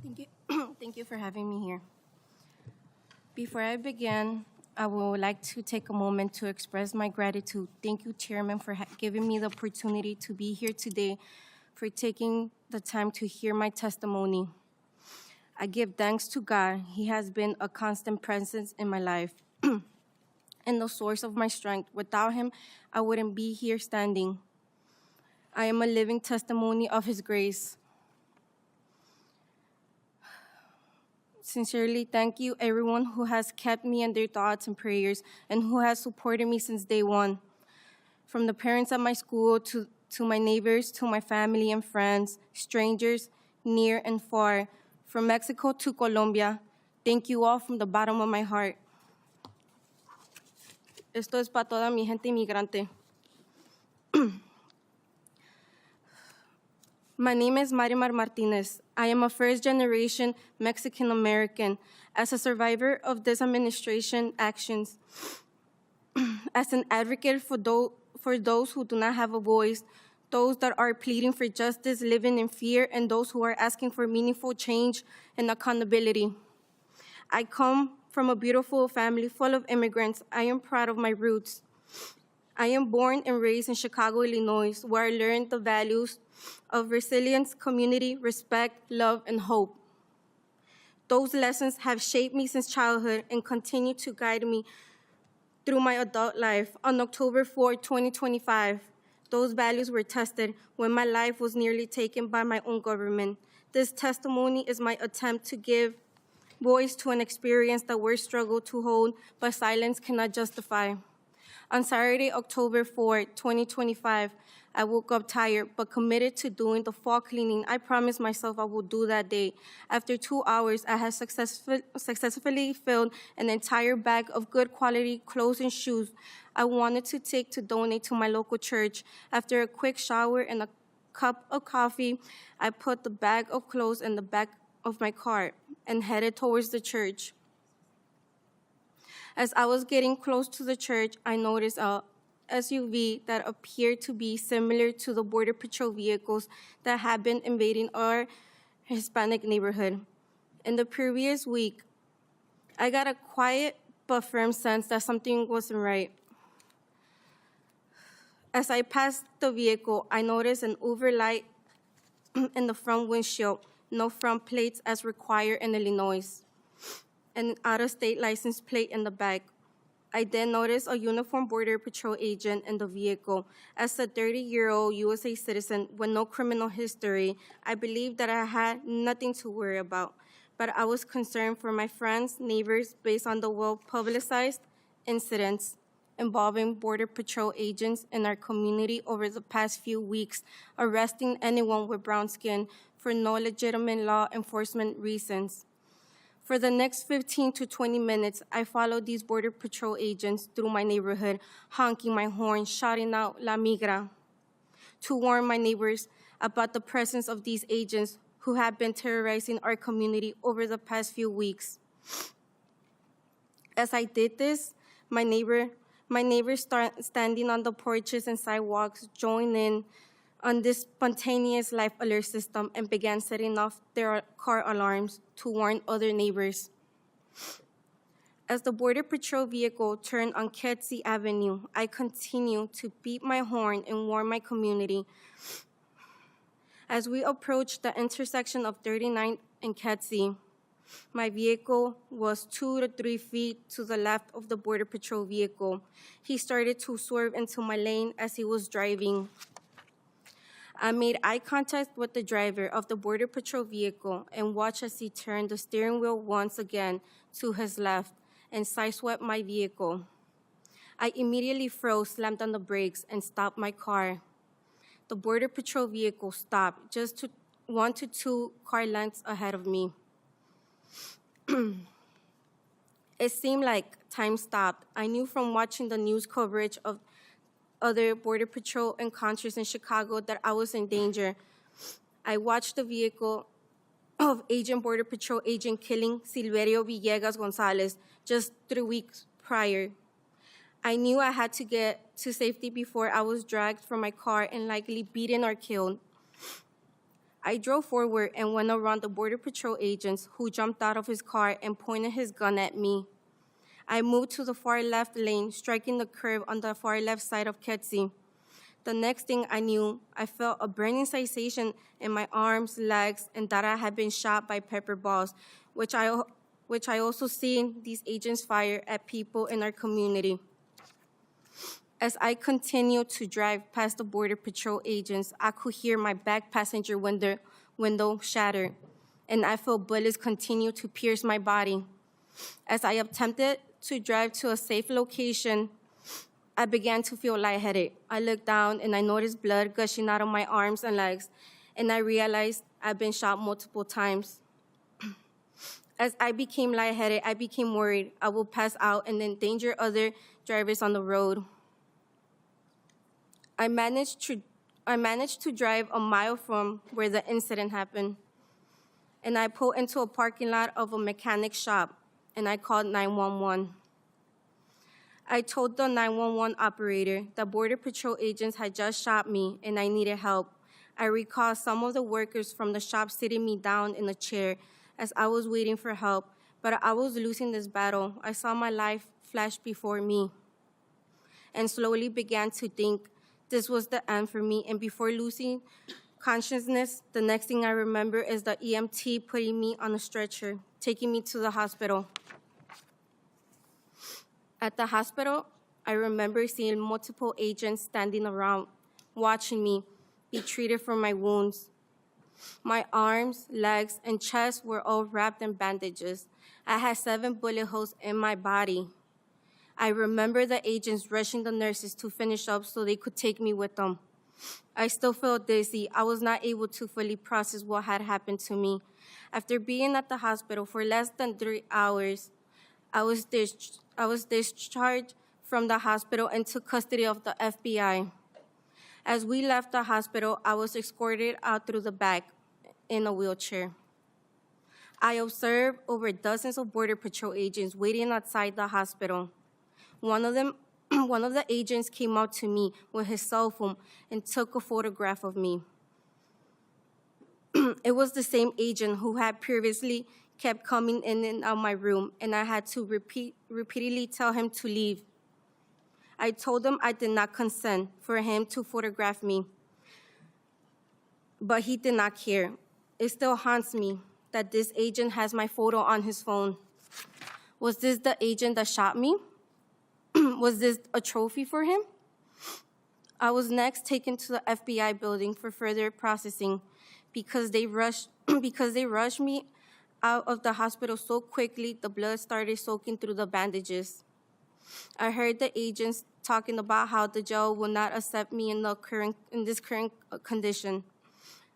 Thank you. Thank you for having me here. Before I begin, I would like to take a moment to express my gratitude. Thank you, Chairman, for giving me the opportunity to be here today, for taking the time to hear my testimony. I give thanks to God. He has been a constant presence in my life and the source of my strength. Without him, I wouldn't be here standing. I am a living testimony of his grace. Sincerely, thank you, everyone who has kept me in their thoughts and prayers and who has supported me since day one. From the parents at my school to my neighbors, to my family and friends, strangers near and far, from Mexico to Colombia, thank you all from the bottom of my heart. Esto es para toda mi gente inmigrante. My name is Marimar Martínez. I am a first-generation Mexican-American. As a survivor of this administration actions, as an advocate for those who do not have a voice, those that are pleading for justice, living in fear, and those who are asking for meaningful change and accountability. I come from a beautiful family full of immigrants. I am proud of my roots. I am born and raised in Chicago, Illinois, where I learned the values of resilience, community, respect, love, and hope. Those lessons have shaped me since childhood and continue to guide me through my adult life. On October 4, 2025, those values were tested when my life was nearly taken by my own government. This testimony is my attempt to give voice to an experience that words struggle to hold, but silence cannot justify. On Saturday, October 4, 2025, I woke up tired but committed to doing the fall cleaning I promised myself I would do that day. After 2 hours, I had successfully filled an entire bag of good quality clothes and shoes I wanted to take to donate to my local church. After a quick shower and a cup of coffee, I put the bag of clothes in the back of my car and headed towards the church. As I was getting close to the church, I noticed a SUV that appeared to be similar to the Border Patrol vehicles that had been invading our Hispanic neighborhood. In the previous week, I got a quiet but firm sense that something wasn't right. As I passed the vehicle, I noticed an overlight in the front windshield, no front plates as required in Illinois, and an out-of-state license plate in the back. I then noticed a uniformed Border Patrol agent in the vehicle. As a 30-year-old USA citizen with no criminal history, I believed that I had nothing to worry about, but I was concerned for my friends, neighbors, based on the well-publicized incidents involving Border Patrol agents in our community over the past few weeks, arresting anyone with brown skin for no legitimate law enforcement reasons. For the next 15 to 20 minutes, I followed these Border Patrol agents through my neighborhood, honking my horn, shouting out "La Migra," to warn my neighbors about the presence of these agents who have been terrorizing our community over the past few weeks. As I did this, my neighbors started standing on the porches and sidewalks, joined in on this spontaneous life alert system and began setting off their car alarms to warn other neighbors. As the Border Patrol vehicle turned on Kedzie Avenue, I continued to beat my horn and warn my community. As we approached the intersection of 39th and Kedzie, my vehicle was 2 to 3 feet to the left of the Border Patrol vehicle. He started to swerve into my lane as he was driving. I made eye contact with the driver of the Border Patrol vehicle and watched as he turned the steering wheel once again to his left and sideswept my vehicle. I immediately froze, slammed on the brakes, and stopped my car. The Border Patrol vehicle stopped just 1 to 2 car lengths ahead of me. It seemed like time stopped. I knew from watching the news coverage of other Border Patrol encounters in Chicago that I was in danger. I watched the vehicle of Border Patrol agent killing Silverio Villegas Gonzalez just 3 weeks prior. I knew I had to get to safety before I was dragged from my car and likely beaten or killed. I drove forward and went around the Border Patrol agents, who jumped out of his car and pointed his gun at me. I moved to the far left lane, striking the curb on the far left side of Ketsi. The next thing I knew, I felt a burning sensation in my arms, legs, and that I had been shot by pepper balls, which I also seen these agents fire at people in our community. As I continued to drive past the Border Patrol agents, I could hear my back passenger window shatter, and I felt bullets continue to pierce my body. As I attempted to drive to a safe location, I began to feel lightheaded. I looked down and I noticed blood gushing out of my arms and legs, and I realized I'd been shot multiple times. As I became lightheaded, I became worried I would pass out and endanger other drivers on the road. I managed to drive a mile from where the incident happened, and I pulled into a parking lot of a mechanic shop, and I called 911. I told the 911 operator that Border Patrol agents had just shot me and I needed help. I recall some of the workers from the shop sitting me down in a chair as I was waiting for help, but I was losing this battle. I saw my life flash before me and slowly began to think this was the end for me. And before losing consciousness, the next thing I remember is the EMT putting me on a stretcher, taking me to the hospital. At the hospital, I remember seeing multiple agents standing around, watching me be treated for my wounds. My arms, legs, and chest were all wrapped in bandages. I had 7 bullet holes in my body. I remember the agents rushing the nurses to finish up so they could take me with them. I still felt dizzy. I was not able to fully process what had happened to me. After being at the hospital for less than 3 hours, I was discharged from the hospital and took custody of the FBI. As we left the hospital, I was escorted out through the back in a wheelchair. I observed over dozens of Border Patrol agents waiting outside the hospital. One of the agents came up to me with his cell phone and took a photograph of me. It was the same agent who had previously kept coming in and out my room, and I had to repeatedly tell him to leave. I told him I did not consent for him to photograph me, but he did not care. It still haunts me that this agent has my photo on his phone. Was this the agent that shot me? Was this a trophy for him? I was next taken to the FBI building for further processing because they rushed me out of the hospital so quickly the blood started soaking through the bandages. I heard the agents talking about how the jail will not accept me in this current condition.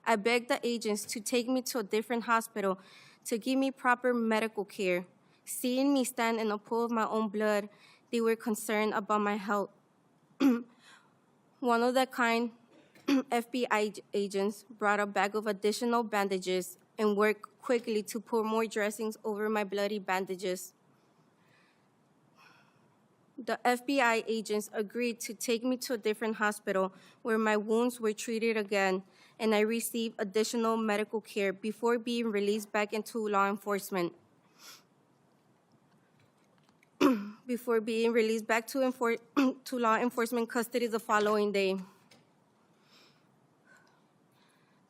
I begged the agents to take me to a different hospital to give me proper medical care. Seeing me stand in a pool of my own blood, they were concerned about my health. One of the kind FBI agents brought a bag of additional bandages and worked quickly to pour more dressings over my bloody bandages. The FBI agents agreed to take me to a different hospital where my wounds were treated again, and I received additional medical care before being released back into law enforcement. Before being released back to law enforcement custody the following day.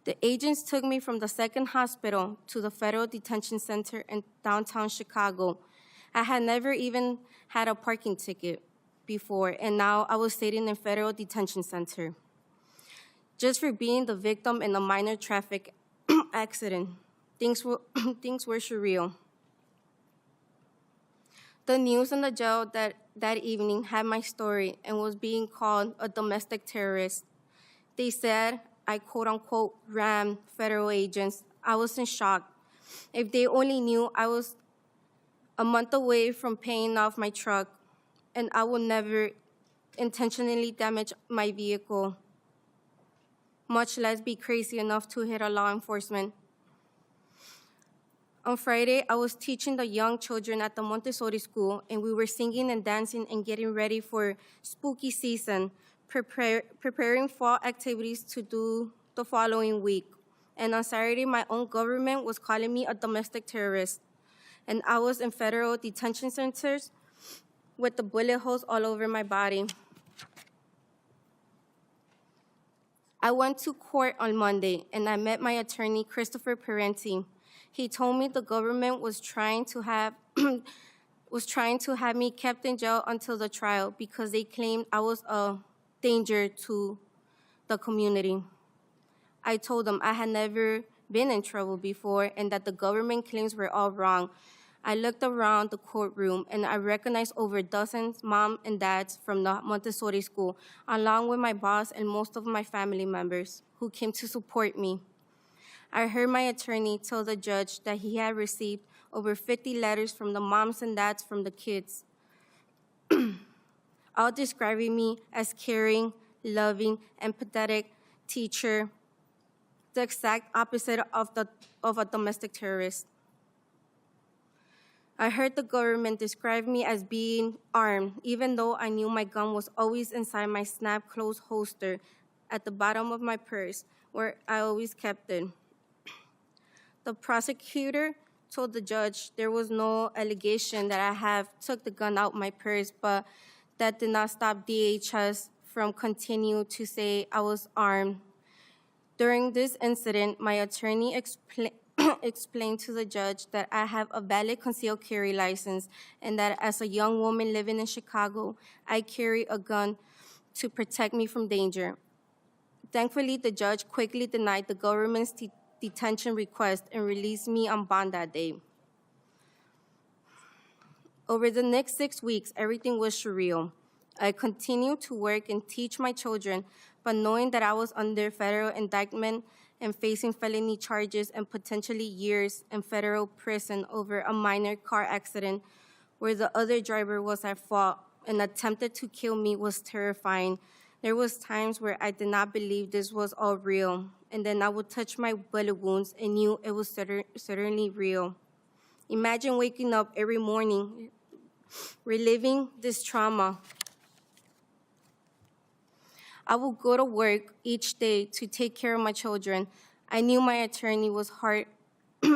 The agents took me from the second hospital to the Federal Detention Center in downtown Chicago. I had never even had a parking ticket before, and now I was sitting in Federal Detention Center just for being the victim in a minor traffic accident. Things were surreal. The news in the jail that evening had my story and was being called a domestic terrorist. They said I quote-unquote rammed federal agents. I was in shock. If they only knew I was a month away from paying off my truck, and I would never intentionally damage my vehicle, much less be crazy enough to hit a law enforcement. On Friday, I was teaching the young children at the Montessori school, and we were singing and dancing and getting ready for spooky season, preparing fall activities to do the following week. And on Saturday, my own government was calling me a domestic terrorist. And I was in federal detention centers with the bullet holes all over my body. I went to court on Monday, and I met my attorney, Christopher Parenti. He told me the government was trying to have me kept in jail until the trial because they claimed I was a danger to the community. I told them I had never been in trouble before and that the government claims were all wrong. I looked around the courtroom and I recognized over dozens mom and dads from the Montessori school, along with my boss and most of my family members who came to support me. I heard my attorney tell the judge that he had received over 50 letters from the moms and dads from the kids, all describing me as caring, loving, empathetic teacher, the exact opposite of a domestic terrorist. I heard the government describe me as being armed, even though I knew my gun was always inside my snap-closed holster at the bottom of my purse, where I always kept it. The prosecutor told the judge there was no allegation that I have took the gun out my purse, but that did not stop DHS from continuing to say I was armed. During this incident, my attorney explained to the judge that I have a valid concealed carry license and that as a young woman living in Chicago, I carry a gun to protect me from danger. Thankfully, the judge quickly denied the government's detention request and released me on bond that day. Over the next 6 weeks, everything was surreal. I continued to work and teach my children, but knowing that I was under federal indictment and facing felony charges and potentially years in federal prison over a minor car accident where the other driver was at fault and attempted to kill me was terrifying. There was times where I did not believe this was all real, and then I would touch my bullet wounds and knew it was certainly real. Imagine waking up every morning, reliving this trauma. I would go to work each day to take care of my children. I knew my attorney was hard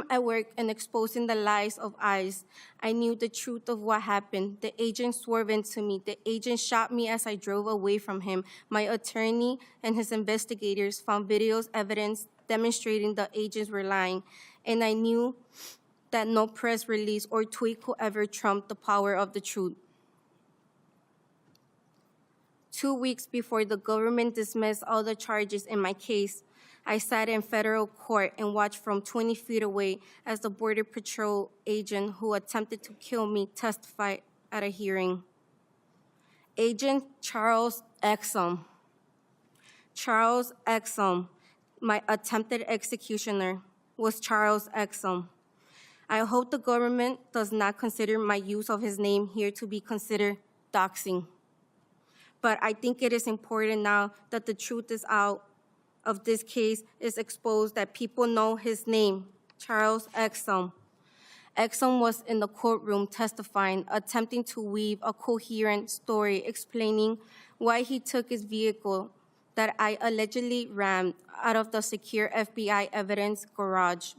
at work and exposing the lies of eyes. I knew the truth of what happened. The agent swerved into me. The agent shot me as I drove away from him. My attorney and his investigators found videos, evidence demonstrating the agents were lying. And I knew that no press release or tweet could ever trump the power of the truth. 2 weeks before the government dismissed all the charges in my case, I sat in federal court and watched from 20 feet away as the Border Patrol agent who attempted to kill me testified at a hearing. Agent Charles Exum. Charles Exum, my attempted executioner, was Charles Exum. I hope the government does not consider my use of his name here to be considered doxing. But I think it is important now that the truth is out of this case is exposed, that people know his name, Charles Exum. Exum was in the courtroom testifying, attempting to weave a coherent story explaining why he took his vehicle that I allegedly rammed out of the secure FBI evidence garage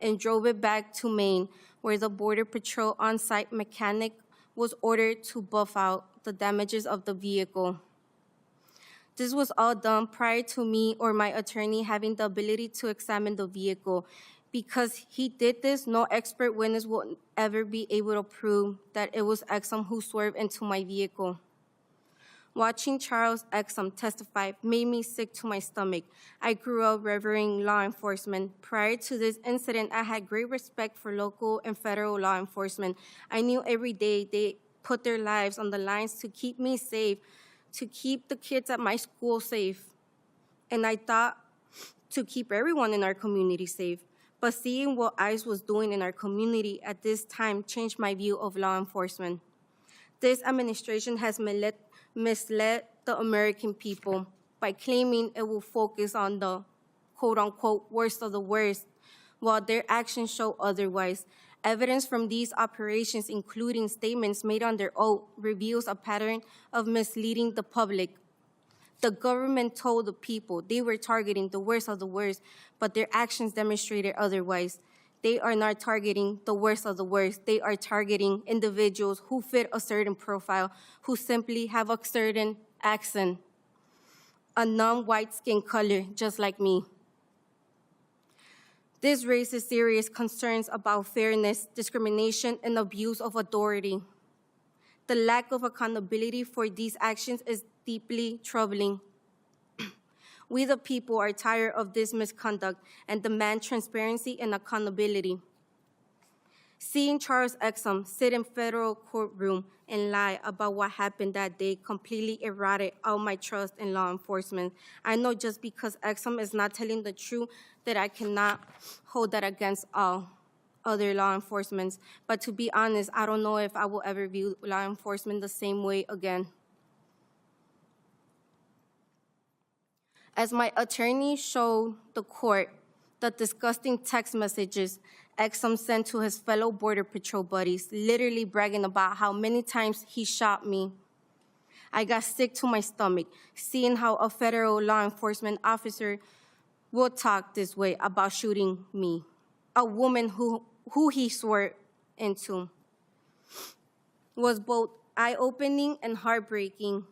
and drove it back to Maine, where the Border Patrol on-site mechanic was ordered to buff out the damages of the vehicle. This was all done prior to me or my attorney having the ability to examine the vehicle. Because he did this, no expert witness will ever be able to prove that it was Exum who swerved into my vehicle. Watching Charles Exum testify made me sick to my stomach. I grew up revering law enforcement. Prior to this incident, I had great respect for local and federal law enforcement. I knew every day they put their lives on the lines to keep me safe, to keep the kids at my school safe. And I thought to keep everyone in our community safe. But seeing what ICE was doing in our community at this time changed my view of law enforcement. This administration has misled the American people by claiming it will focus on the quote-unquote worst of the worst, while their actions show otherwise. Evidence from these operations, including statements made under oath, reveals a pattern of misleading the public. The government told the people they were targeting the worst of the worst, but their actions demonstrated otherwise. They are not targeting the worst of the worst. They are targeting individuals who fit a certain profile, who simply have a certain accent, a non-white skin color, just like me. This raises serious concerns about fairness, discrimination, and abuse of authority. The lack of accountability for these actions is deeply troubling. We, the people, are tired of this misconduct and demand transparency and accountability. Seeing Charles Exum sit in federal courtroom and lie about what happened that day completely eroded all my trust in law enforcement. I know just because Exum is not telling the truth that I cannot hold that against all other law enforcement. But to be honest, I don't know if I will ever view law enforcement the same way again. As my attorney showed the court the disgusting text messages Exum sent to his fellow Border Patrol buddies, literally bragging about how many times he shot me, I got sick to my stomach, seeing how a federal law enforcement officer would talk this way about shooting me, a woman who he swore into. Was both eye-opening and heartbreaking.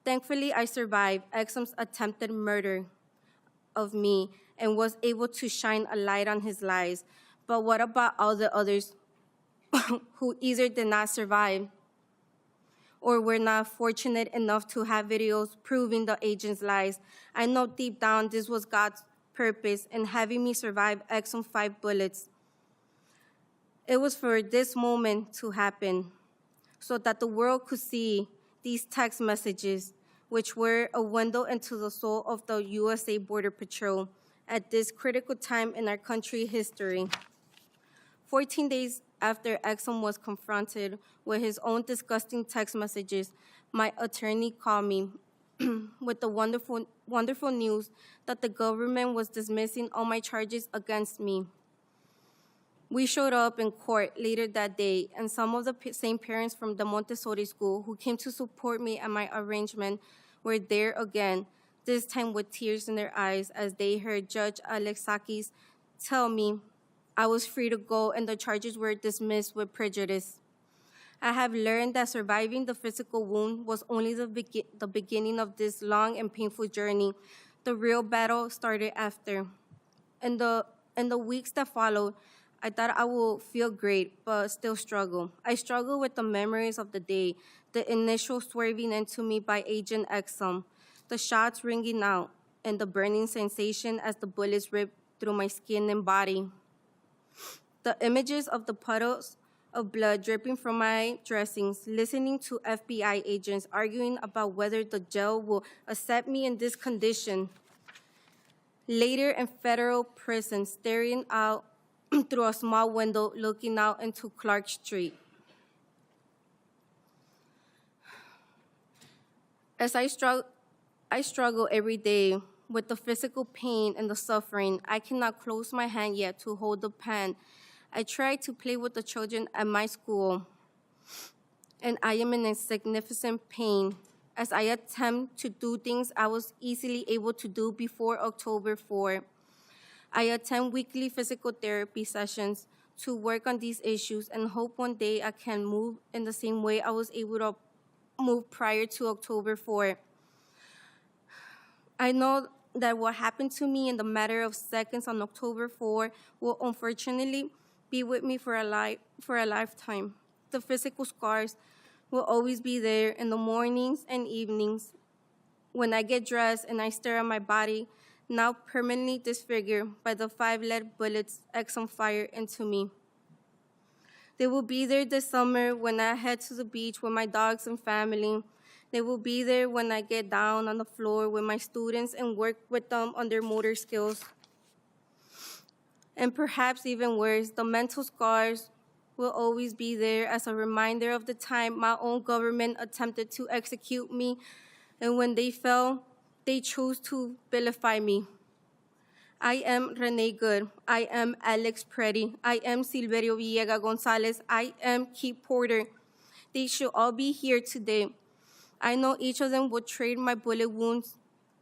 Thankfully, I survived Exum's attempted murder of me and was able to shine a light on his lies. But what about all the others who either did not survive or were not fortunate enough to have videos proving the agent's lies? I know deep down this was God's purpose in having me survive Exum's 5 bullets. It was for this moment to happen so that the world could see these text messages, which were a window into the soul of the USA Border Patrol at this critical time in our country's history. 14 days after Exum was confronted with his own disgusting text messages, my attorney called me with the wonderful news that the government was dismissing all my charges against me. We showed up in court later that day, and some of the same parents from the Montessori school who came to support me at my arraignment were there again, this time with tears in their eyes as they heard Judge Alexakis tell me I was free to go and the charges were dismissed with prejudice. I have learned that surviving the physical wound was only the beginning of this long and painful journey. The real battle started after. In the weeks that followed, I thought I would feel great, but still struggle. I struggle with the memories of the day, the initial swerving into me by Agent Exum, the shots ringing out, and the burning sensation as the bullets ripped through my skin and body. The images of the puddles of blood dripping from my dressings, listening to FBI agents arguing about whether the jail will accept me in this condition. Later in federal prison, staring out through a small window looking out into Clark Street. As I struggle every day with the physical pain and the suffering, I cannot close my hand yet to hold the pen. I try to play with the children at my school, and I am in significant pain as I attempt to do things I was easily able to do before October 4. I attend weekly physical therapy sessions to work on these issues and hope one day I can move in the same way I was able to move prior to October 4. I know that what happened to me in the matter of seconds on October 4 will unfortunately be with me for a lifetime. The physical scars will always be there in the mornings and evenings when I get dressed and I stare at my body, now permanently disfigured by the 5 lead bullets Exum fired into me. They will be there this summer when I head to the beach with my dogs and family. They will be there when I get down on the floor with my students and work with them on their motor skills. And perhaps even worse, the mental scars will always be there as a reminder of the time my own government attempted to execute me, and when they fell, they chose to vilify me. I am Renee Good. I am Alex Preddy. I am Silverio Villegas Gonzalez. I am Keith Porter. They should all be here today. I know each of them would trade my bullet wounds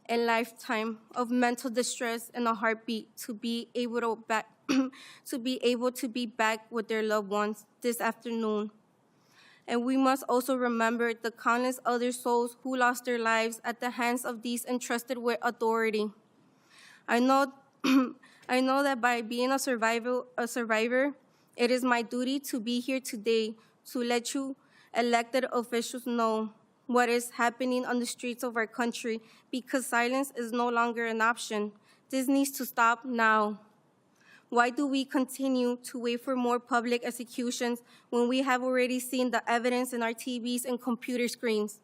a lifetime of mental distress and a heartbeat to be able to be back with their loved ones this afternoon. And we must also remember the countless other souls who lost their lives at the hands of these entrusted with authority. I know that by being a survivor, it is my duty to be here today to let you elected officials know what is happening on the streets of our country, because silence is no longer an option. This needs to stop now. Why do we continue to wait for more public executions when we have already seen the evidence in our TVs and computer screens?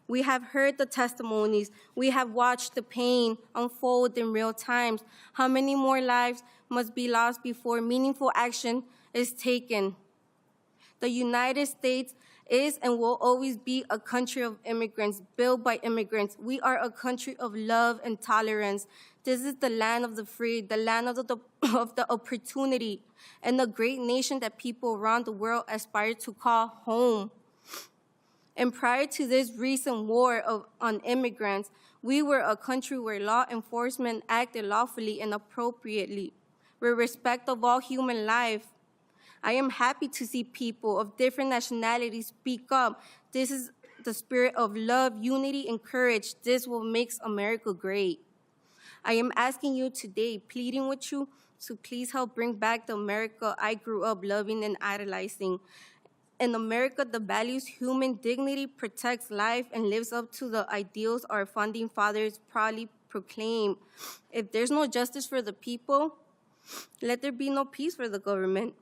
We have heard the testimonies. We have watched the pain unfold in real time. How many more lives must be lost before meaningful action is taken? The United States is and will always be a country of immigrants, built by immigrants. We are a country of love and tolerance. This is the land of the free, the land of the opportunity, and the great nation that people around the world aspire to call home. And prior to this recent war on immigrants, we were a country where law enforcement acted lawfully and appropriately, with respect of all human life. I am happy to see people of different nationalities speak up. This is the spirit of love, unity, and courage. This will make America great. I am asking you today, pleading with you, to please help bring back the America I grew up loving and idolizing. In America, the values human dignity, protects life, and lives up to the ideals our founding fathers proudly proclaimed. If there's no justice for the people, let there be no peace for the government.